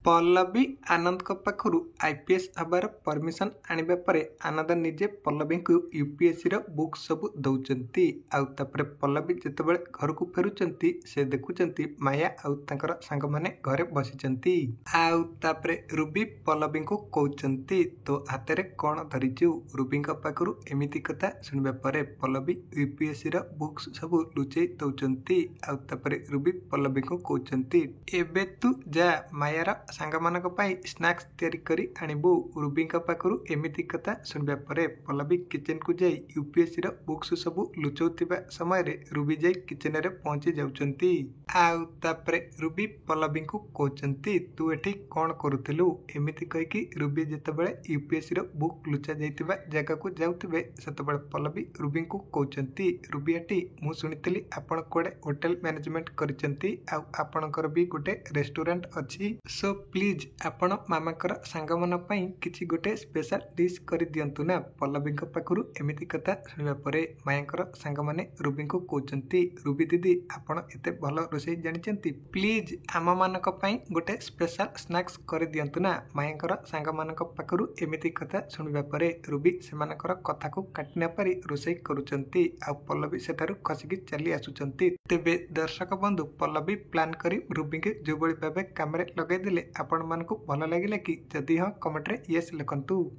पल्लवी आनंद पाखु IPS हबार permission आनिबा परे आनंद निजे पल्लवी को यूपीएससी बुक सब दौरान आउे पल्लवी जितेबाला घर को फेरुंट से देखुं माया आउर सांग मैंने घरे बसी आउे रूबी पल्लवी को कहते तो हाथ में कौन धरीचु रूबी पाखु एमती कथा शुणा पर पल्लवी यूपीएससी बुक्स सब लुचई दौरान आउे रूबी पल्लवी को कहते एबे तू जा मायार सांग मानक स्नाक्स तैयारी करी आनिबू रूबी पाखु एमती कथा शुणा पर पल्लवी किचन को जाई यूपीएससी बुक्स सब लुचाउथिबा समय रे रूबी जाई किचन रे पहुंची जाउचंती आउे रूबी पल्लवी को कहते तू एठी कौन करुथिलु एमती कहीकि रूबी जितेबाला यूपीएससी बुक लुचा जाइतिबा जगह को जाउथिबे सेतेबाला पल्लवी रूबी को कहते रूबी एठी मु सुनिथिली आपण कोडे होटल मैनेजमेंट करिसंती आ आपणकर भी गोटे रेस्टोरेंट अछि सो प्लीज आपण मामाकर सांग मन किसी गोटे स्पेशल डिश कर दिंतु ना पल्लवी पाखु एमती कथा शुणा पर मायाकर सांग मैंने रूबी को कहते रूबी दीदी आपण एते भल रोषे जानी प्लीज आम मानक गोटे स्पेशल स्नाक्स कर दिंतु ना मायाकर सांग मानक पाखु एमती कथा शुणा पर रूबी से कथा को काटि न पारि रोषे करुचंती आ पल्लवी सेठारु खसिकी चली आसुचंती तेबे दर्शक बंधु पल्लवी प्लान करी रूबी के जो भाव काम लगे आपण मानकु भल लगिला कि जदि हाँ कमेंट रे येस लिखंतु।